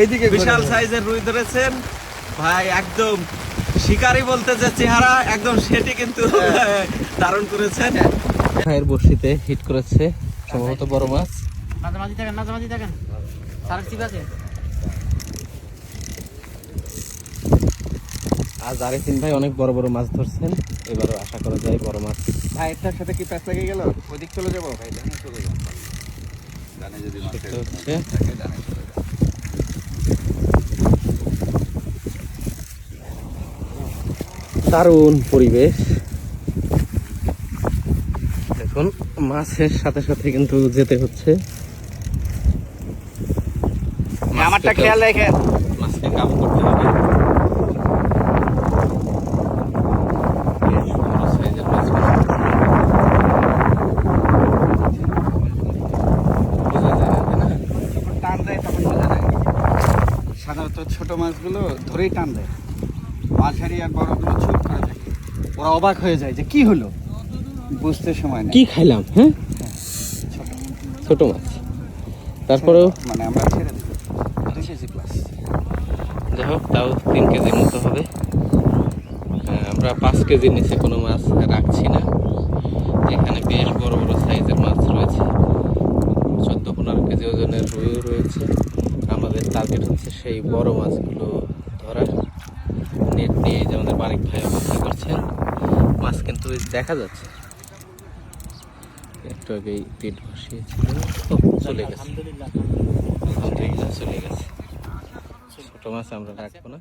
এইদিকে বিশাল সাইজের রুই ধরেছেন ভাই, একদম শিকারি বলতে যে চেহারা একদম সেটি কিন্তু ধারণ করেছেন। ভাইয়ের বড়শিতে হিট করেছে সম্ভবত বড় মাছ। মাঝামাঝি থাকেন সারা ঠিক আছে। আজ আরেফিন ভাই অনেক বড় বড় মাছ ধরছেন, এবারও আশা করা যায় বড় মাছ। ভাই এটার সাথে কি প্যাচ লেগে গেল? ওদিক চলে যাবো ভাই, ডানে চলে যাবো। ডানে যদি মাছ সেটা হচ্ছে থাকে ডানে চলে যাবো। দারুণ পরিবেশ। দেখুন মাছের সাথে সাথে কিন্তু যেতে হচ্ছে। আমারটা খেয়াল রেখে মাছকে কাবু করতে হবে। বেশ বড় সাইজের মাছ। বোঝা যায় না, তাই না? টান দেয় তখন বোঝা যায়। সাধারণত ছোট মাছগুলো ধরেই টান দেয়, মাঝারি আর বড়গুলো চুপ করে থাকে। ওরা অবাক হয়ে যায় যে কি হলো, বুঝতে সময় নেই। কি খাইলাম? হ্যাঁ, ছোট ছোট মাছ। তারপরেও মানে আমরা ছেড়ে দিই 2 কেজি প্লাস। যাই হোক, তাও 3 কেজির মতো হবে। আমরা 5 কেজির নিচে কোনো মাছ রাখছি না। এখানে বেশ বড় বড় সাইজের মাছ রয়েছে, 14-15 কেজি ওজনের রুইও রয়েছে। আমাদের টার্গেট হচ্ছে সেই বড় মাছগুলো ধরার। নেট নিয়ে যে আমাদের বারিক ভাই অপেক্ষা করছেন, মাছ কিন্তু দেখা যাচ্ছে। একটু আগেই তীর বসিয়েছিল, চলে গেছে। আলহামদুলিল্লাহ চলে গেছে। ছোট মাছ আমরা রাখবো না।